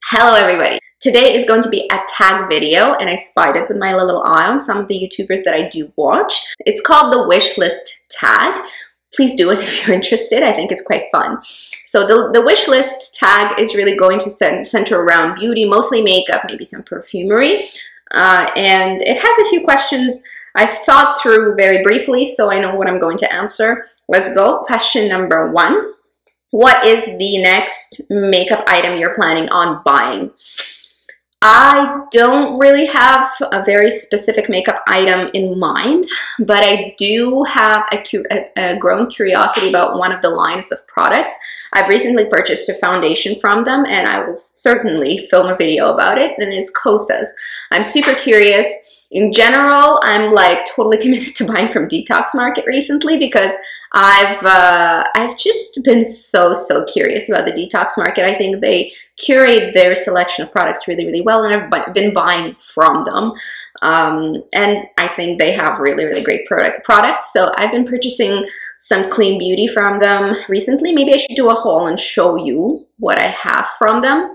Hello everybody. Today is going to be a tag video and I spied it with my little eye on some of the YouTubers that I do watch. It's called the wish list tag. Please do it if you're interested. I think it's quite fun. So the wish list tag is really going to center around beauty, mostly makeup, maybe some perfumery. And it has a few questions I've thought through very briefly, so I know what I'm going to answer. Let's go. Question number 1. What is the next makeup item you're planning on buying? I don't really have a very specific makeup item in mind, but I do have a growing curiosity about one of the lines of products. I've recently purchased a foundation from them and I will certainly film a video about it, and it's Kosas. I'm super curious. In general, I'm like totally committed to buying from Detox Market recently because I've just been so curious about the Detox Market. I think they curate their selection of products really well, and I've been buying from them. And I think they have really great products. So I've been purchasing some clean beauty from them recently. Maybe I should do a haul and show you what I have from them.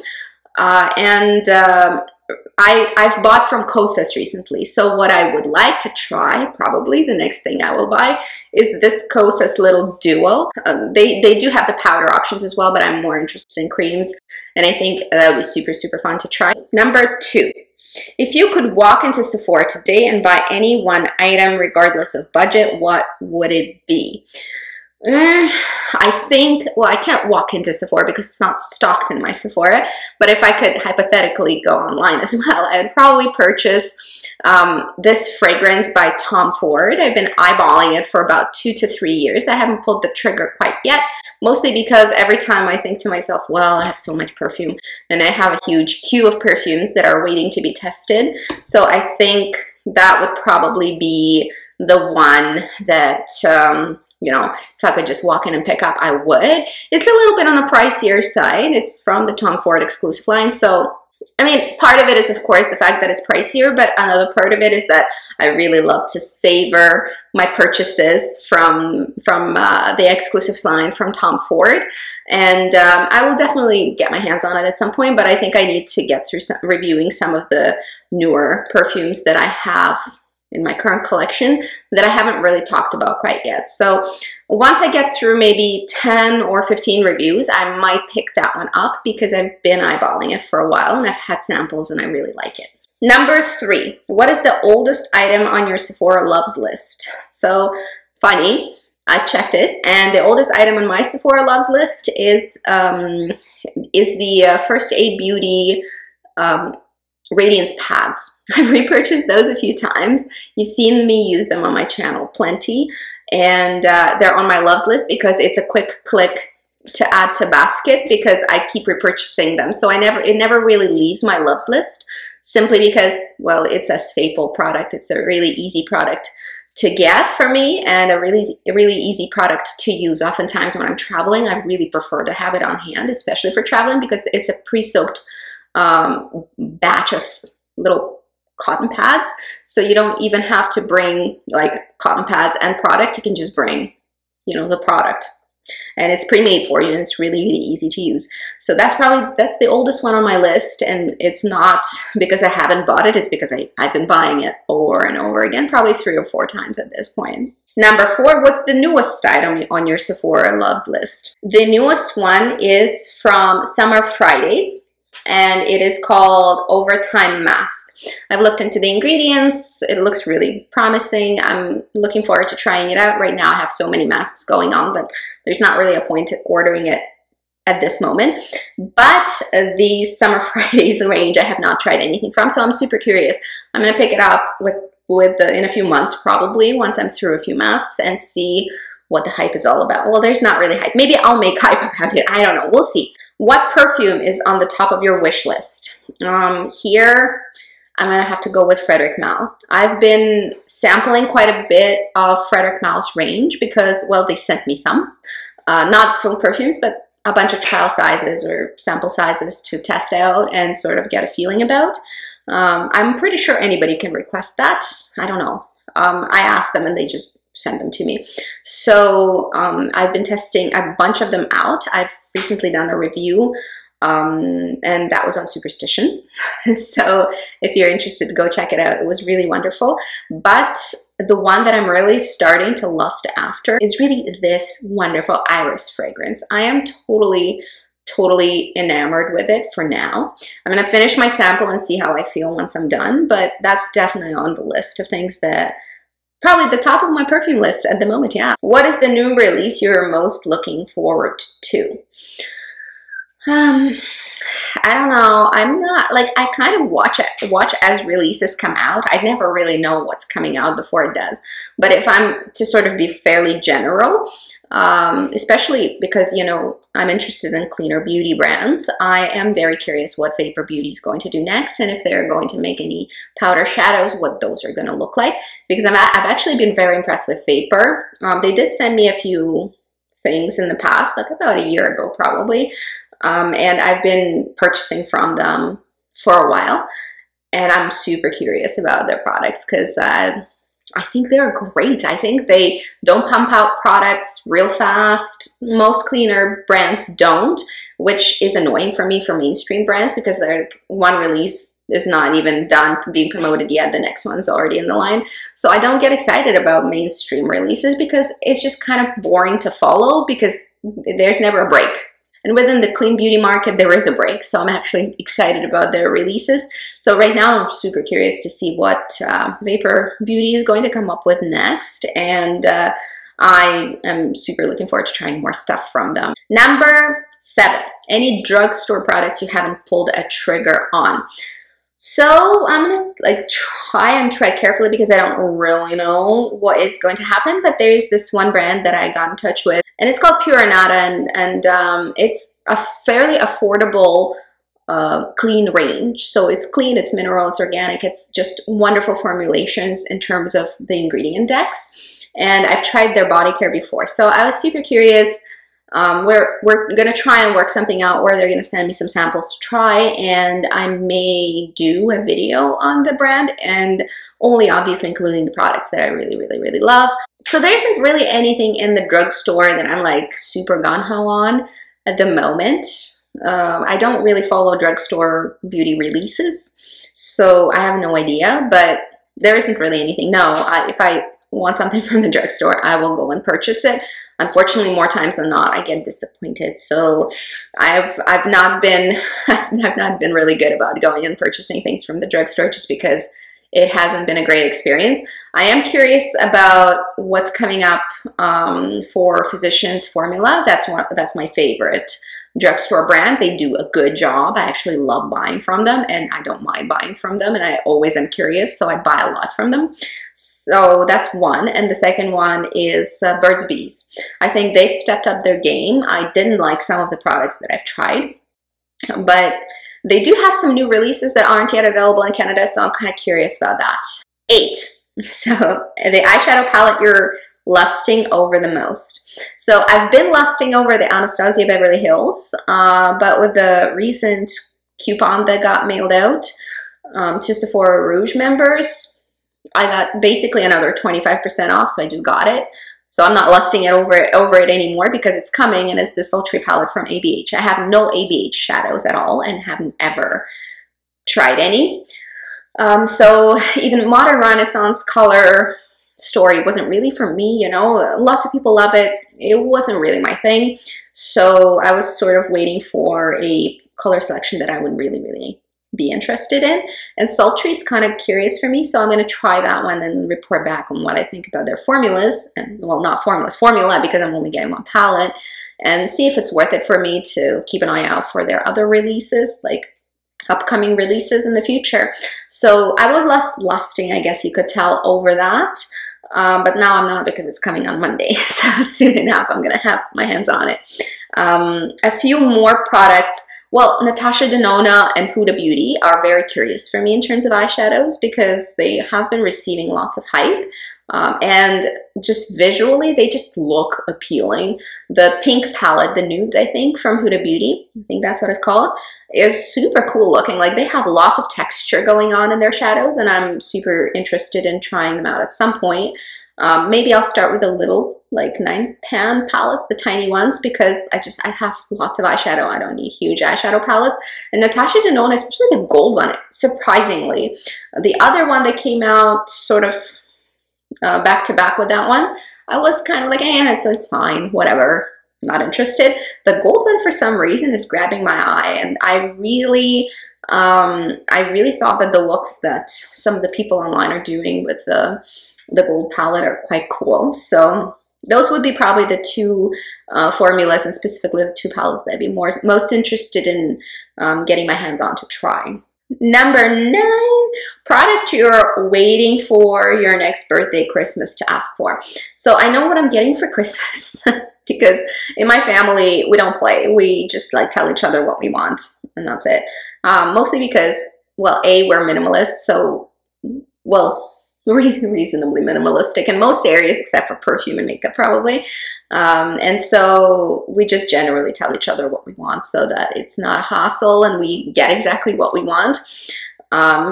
I've bought from Kosas recently, so what I would like to try, probably the next thing I will buy, is this Kosas little duo. They do have the powder options as well, but I'm more interested in creams, and I think that would be super fun to try. Number 2, if you could walk into Sephora today and buy any one item regardless of budget, what would it be? I think, well, I can't walk into Sephora because it's not stocked in my Sephora, but if I could hypothetically go online as well, I would probably purchase this fragrance by Tom Ford. I've been eyeballing it for about 2 to 3 years. I haven't pulled the trigger quite yet, mostly because every time I think to myself, well, I have so much perfume, and I have a huge queue of perfumes that are waiting to be tested. So I think that would probably be the one that you know, if I could just walk in and pick up, I would. It's a little bit on the pricier side. It's from the Tom Ford exclusive line. So, I mean, part of it is, of course, the fact that it's pricier, but another part of it is that I really love to savor my purchases from the exclusive line from Tom Ford. And I will definitely get my hands on it at some point, but I think I need to get through reviewing some of the newer perfumes that I have in my current collection that I haven't really talked about quite yet. So once I get through maybe 10 or 15 reviews, I might pick that one up because I've been eyeballing it for a while and I've had samples and I really like it. Number 3, what is the oldest item on your Sephora loves list? So funny, I've checked it, and the oldest item on my Sephora loves list is the First Aid Beauty Radiance pads. I've repurchased those a few times. You've seen me use them on my channel plenty, and they're on my loves list because it's a quick click to add to basket because I keep repurchasing them. So it never really leaves my loves list, simply because, well, it's a staple product. It's a really easy product to get for me and a really easy product to use. Oftentimes when I'm traveling, I really prefer to have it on hand, especially for traveling, because it's a pre-soaked batch of little cotton pads, so you don't even have to bring like cotton pads and product. You can just bring, you know, the product, and it's pre-made for you, and it's really easy to use. So that's the oldest one on my list, and it's not because I haven't bought it, it's because I've been buying it over and over again, probably 3 or 4 times at this point. Number 4, what's the newest item on your Sephora loves list? The newest one is from Summer Fridays, and it is called Overtime Mask. I've looked into the ingredients. It looks really promising. I'm looking forward to trying it out. Right now I have so many masks going on that there's not really a point to ordering it at this moment. But the Summer Fridays range I have not tried anything from, so I'm super curious. I'm going to pick it up in a few months, probably, once I'm through a few masks, and see what the hype is all about. Well, there's not really hype. Maybe I'll make hype about it. I don't know. We'll see. What perfume is on the top of your wish list? Here, I'm going to have to go with Frederic Malle. I've been sampling quite a bit of Frederic Malle's range because, well, they sent me some. Not full perfumes, but a bunch of trial sizes or sample sizes to test out and sort of get a feeling about. I'm pretty sure anybody can request that. I don't know. I asked them and they just send them to me. So I've been testing a bunch of them out. I've recently done a review and that was on Superstitions. So if you're interested, go check it out. It was really wonderful. But the one that I'm really starting to lust after is really this wonderful iris fragrance. I am totally enamored with it for now. I'm gonna finish my sample and see how I feel once I'm done, but that's definitely on the list of things that probably the top of my perfume list at the moment. Yeah. What is the new release you're most looking forward to? I don't know. I'm not like, I kind of watch as releases come out. I never really know what's coming out before it does. But if I'm to sort of be fairly general, especially because, you know, I'm interested in cleaner beauty brands, I am very curious what Vapour Beauty is going to do next, and if they're going to make any powder shadows, what those are going to look like. Because I've actually been very impressed with Vapour. They did send me a few things in the past, like about a year ago probably. And I've been purchasing from them for a while, and I'm super curious about their products because I think they're great. I think they don't pump out products real fast. Most cleaner brands don't, which is annoying for me for mainstream brands because they're one release is not even done being promoted yet. The next one's already in the line. So I don't get excited about mainstream releases because it's just kind of boring to follow because there's never a break. And within the clean beauty market, there is a break. So I'm actually excited about their releases. So right now, I'm super curious to see what Vapour Beauty is going to come up with next. And I am super looking forward to trying more stuff from them. Number 7, any drugstore products you haven't pulled a trigger on. So I'm gonna like try and tread carefully because I don't really know what is going to happen, but there is this one brand that I got in touch with, and it's called Pure Anada, and it's a fairly affordable clean range. So it's clean, it's mineral, it's organic, it's just wonderful formulations in terms of the ingredient index. And I've tried their body care before, so I was super curious. We're gonna try and work something out where they're gonna send me some samples to try, and I may do a video on the brand, and only obviously including the products that I really love. So there isn't really anything in the drugstore that I'm like super gun-ho on at the moment. I don't really follow drugstore beauty releases, so I have no idea, but there isn't really anything. No, if I want something from the drugstore, I will go and purchase it. Unfortunately, more times than not, I get disappointed. So I've not been really good about going and purchasing things from the drugstore just because it hasn't been a great experience. I am curious about what's coming up for Physicians Formula. That's my favorite drugstore brand. They do a good job. I actually love buying from them, and I don't mind buying from them, and I always am curious, so I buy a lot from them. So that's one. And the second one is Burt's Bees. I think they've stepped up their game. I didn't like some of the products that I've tried, but they do have some new releases that aren't yet available in Canada, so I'm kind of curious about that. 8. So the eyeshadow palette you're lusting over the most. So I've been lusting over the Anastasia Beverly Hills, but with the recent coupon that got mailed out to Sephora Rouge members, I got basically another 25% off, so I just got it. So I'm not lusting it over it anymore because it's coming, and it's the sultry palette from ABH. I have no ABH shadows at all and haven't ever tried any. So even Modern Renaissance Color Story wasn't really for me, you know. Lots of people love it. It wasn't really my thing. So I was sort of waiting for a color selection that I would really be interested in. And sultry is kind of curious for me, so I'm going to try that one and report back on what I think about their formulas. And well, not formulas, formula, because I'm only getting one palette, and see if it's worth it for me to keep an eye out for their other releases, like upcoming releases in the future. So I was less lusting, I guess you could tell, over that. But now I'm not because it's coming on Monday. So soon enough, I'm going to have my hands on it. A few more products. Well, Natasha Denona and Huda Beauty are very curious for me in terms of eyeshadows because they have been receiving lots of hype. And just visually, they just look appealing. The pink palette, the nudes, I think, from Huda Beauty, I think that's what it's called, is super cool looking. Like, they have lots of texture going on in their shadows, and I'm super interested in trying them out at some point. Maybe I'll start with a little, like 9-pan palettes, the tiny ones, because I have lots of eyeshadow. I don't need huge eyeshadow palettes. And Natasha Denona, especially the gold one, surprisingly. The other one that came out sort of back to back with that one, I was kind of like, it's fine, whatever, not interested. The gold one, for some reason, is grabbing my eye, and I really thought that the looks that some of the people online are doing with the gold palette are quite cool. So those would be probably the two formulas, and specifically the two palettes that I'd be most interested in getting my hands on to try. Number 9, product you're waiting for your next birthday, Christmas to ask for. So I know what I'm getting for Christmas because in my family, we don't play. We just like tell each other what we want, and that's it. Mostly because, well, A, we're minimalists, so, well, reasonably minimalistic in most areas except for perfume and makeup probably, and so we just generally tell each other what we want so that it's not a hassle and we get exactly what we want.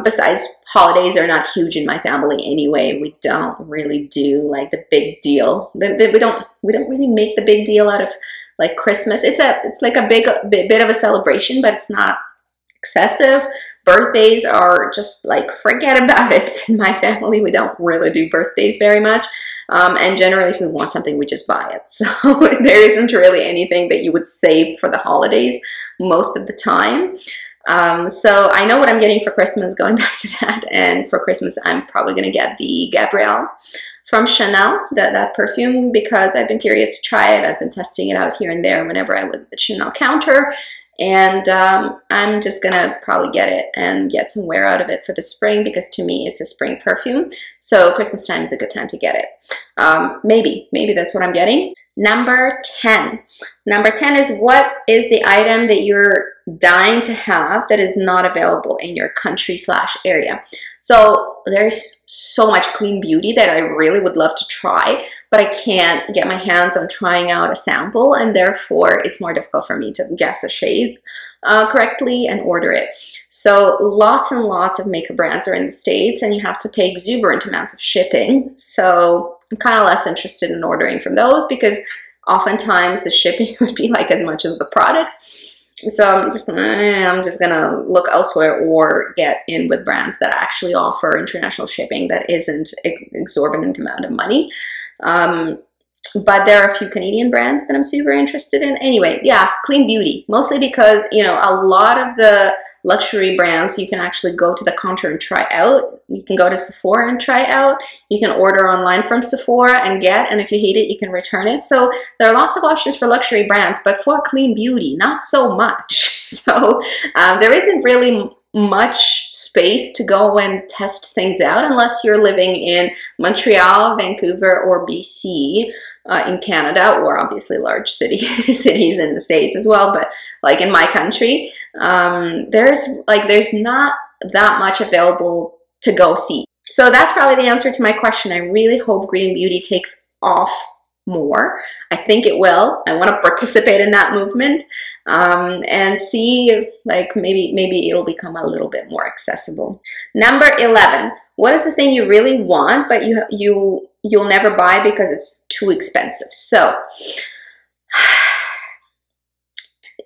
Besides, holidays are not huge in my family anyway. We don't really do like the big deal. We don't really make the big deal out of like Christmas. It's like a bit of a celebration, but it's not excessive. Birthdays are just like, forget about it. In my family, we don't really do birthdays very much. And generally, if we want something, we just buy it. So there isn't really anything that you would save for the holidays most of the time. So I know what I'm getting for Christmas, going back to that. And for Christmas, I'm probably going to get the Gabrielle from Chanel, that perfume, because I've been curious to try it. I've been testing it out here and there whenever I was at the Chanel counter. And I'm just gonna probably get it and get some wear out of it for the spring, because to me it's a spring perfume, so Christmas time is a good time to get it. Maybe that's what I'm getting. Number 10 is, what is the item that you're dying to have that is not available in your country / area? So there's so much clean beauty that I really would love to try, but I can't get my hands on trying out a sample, and therefore it's more difficult for me to guess the shade correctly and order it. So lots and lots of makeup brands are in the States, and you have to pay exuberant amounts of shipping. So I'm kind of less interested in ordering from those, because oftentimes the shipping would be like as much as the product. So I'm just gonna look elsewhere or get in with brands that actually offer international shipping that isn't exorbitant amount of money. But there are a few Canadian brands that I'm super interested in. Anyway, yeah, clean beauty, mostly because, you know, a lot of the luxury brands you can actually go to the counter and try out. You can go to Sephora and try out. You can order online from Sephora and get, and if you hate it, you can return it. So there are lots of options for luxury brands, but for clean beauty, not so much. So there isn't really much space to go and test things out unless you're living in Montreal, Vancouver, or BC. In Canada, or obviously large cities in the States as well. But like in my country, there's not that much available to go see. So that's probably the answer to my question. I really hope green beauty takes off more. I think it will. I want to participate in that movement and see if, like, maybe it'll become a little bit more accessible. Number 11. What is the thing you really want, but you'll never buy because it's too expensive? So,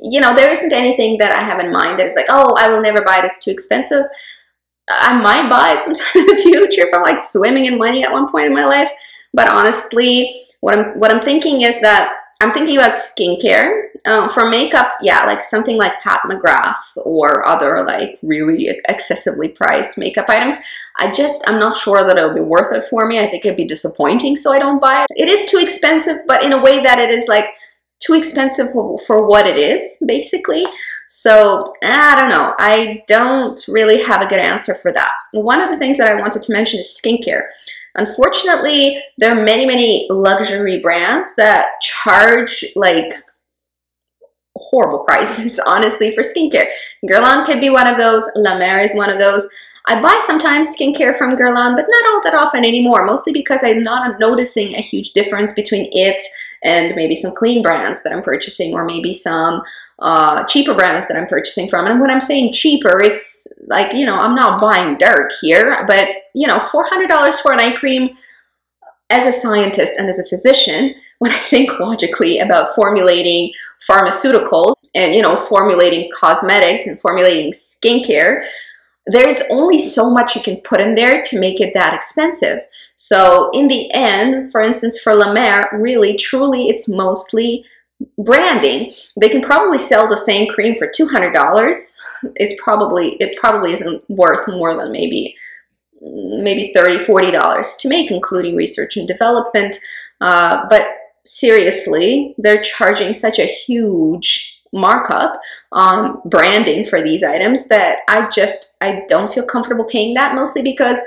you know, there isn't anything that I have in mind that is like, oh, I will never buy it, it's too expensive. I might buy it sometime in the future if I'm like swimming in money at one point in my life. But honestly, what I'm thinking is that I'm thinking about skincare. For makeup, yeah, like something like Pat McGrath or other like really excessively priced makeup items. I'm not sure that it'll be worth it for me. I think it'd be disappointing, so I don't buy it. It is too expensive, but in a way that it is like too expensive for what it is, basically. So I don't know. I don't really have a good answer for that. One of the things that I wanted to mention is skincare. Unfortunately, there are many luxury brands that charge like horrible prices, honestly, for skincare. Guerlain could be one of those. La Mer is one of those. I buy sometimes skincare from Guerlain, but not all that often anymore, mostly because I'm not noticing a huge difference between it and maybe some clean brands that I'm purchasing, or maybe some cheaper brands that I'm purchasing from. And when I'm saying cheaper, it's like, you know, I'm not buying dirt here, but, you know, $400 for an eye cream, as a scientist and as a physician, when I think logically about formulating pharmaceuticals and, you know, formulating cosmetics and formulating skincare, there's only so much you can put in there to make it that expensive. So in the end, for instance, for La Mer, really, truly, it's mostly branding. They can probably sell the same cream for $200. It probably isn't worth more than maybe $30, $40 to make, including research and development. But seriously, they're charging such a huge markup on branding for these items that I don't feel comfortable paying that, mostly because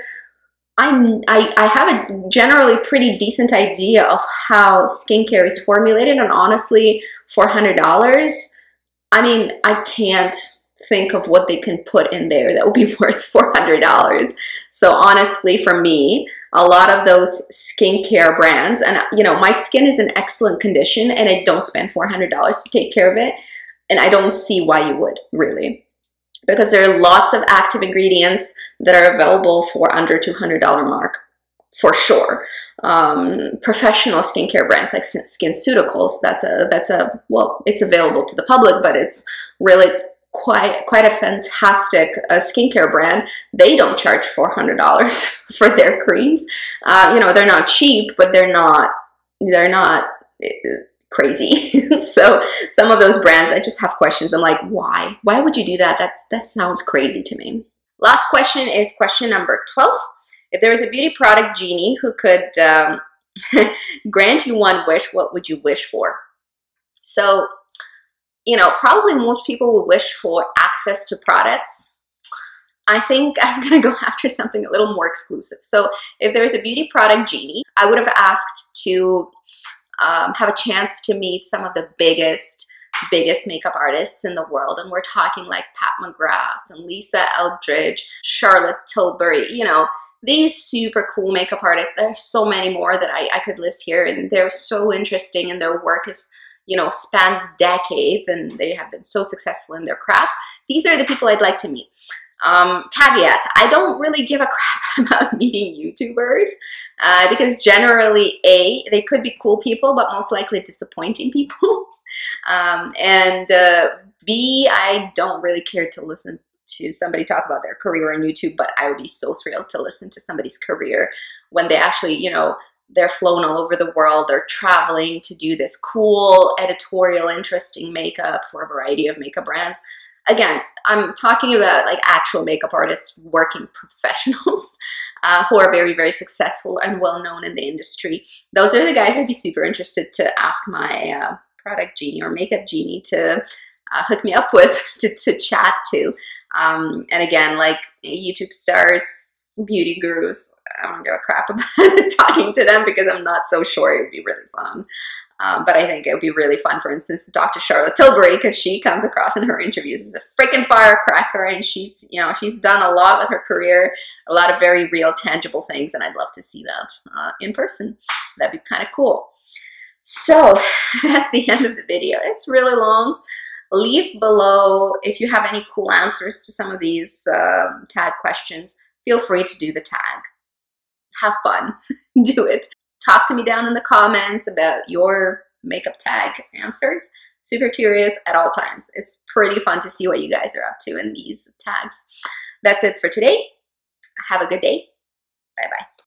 I have a generally pretty decent idea of how skincare is formulated, and honestly, $400, I mean, I can't think of what they can put in there that would be worth $400. So honestly, for me, a lot of those skincare brands, and you know, my skin is in excellent condition and I don't spend $400 to take care of it. And I don't see why you would, really. Because there are lots of active ingredients that are available for under $200 mark, for sure. Professional skincare brands like SkinCeuticals, well, it's available to the public, but it's really quite a fantastic skincare brand. They don't charge $400 for their creams. You know, they're not cheap, but they're not crazy. So some of those brands, I just have questions. I'm like, why would you do that? That sounds crazy to me. Last question is question number 12. If there was a beauty product genie who could grant you one wish, what would you wish for? So, you know, probably most people would wish for access to products. I think I'm going to go after something a little more exclusive. So if there's a beauty product genie, I would have asked to have a chance to meet some of the biggest makeup artists in the world. And we're talking like Pat McGrath and Lisa Eldridge, Charlotte Tilbury, you know, these super cool makeup artists. There's so many more that I could list here, and they're so interesting, and their work is, you know, spans decades, and they have been so successful in their craft. These are the people I'd like to meet. Caveat, I don't really give a crap about meeting YouTubers because generally, A, they could be cool people, but most likely disappointing people. And B, I don't really care to listen to somebody talk about their career on YouTube, but I would be so thrilled to listen to somebody's career when they actually, you know, they're flown all over the world, they're traveling to do this cool, editorial, interesting makeup for a variety of makeup brands. Again, I'm talking about like actual makeup artists, working professionals who are very, very successful and well-known in the industry. Those are the guys I'd be super interested to ask my product genie or makeup genie to hook me up with, to chat to. And again, like YouTube stars, beauty gurus, I don't give a crap about talking to them because I'm not so sure. It would be really fun. But I think it would be really fun, for instance, to talk to Charlotte Tilbury, because she comes across in her interviews as a freaking firecracker, and she's, you know, she's done a lot with her career, a lot of very real, tangible things, and I'd love to see that in person. That'd be kind of cool. So that's the end of the video. It's really long. Leave below if you have any cool answers to some of these tag questions. Feel free to do the tag. Have fun. Do it. Talk to me down in the comments about your makeup tag answers. Super curious at all times. It's pretty fun to see what you guys are up to in these tags. That's it for today. Have a good day. Bye-bye.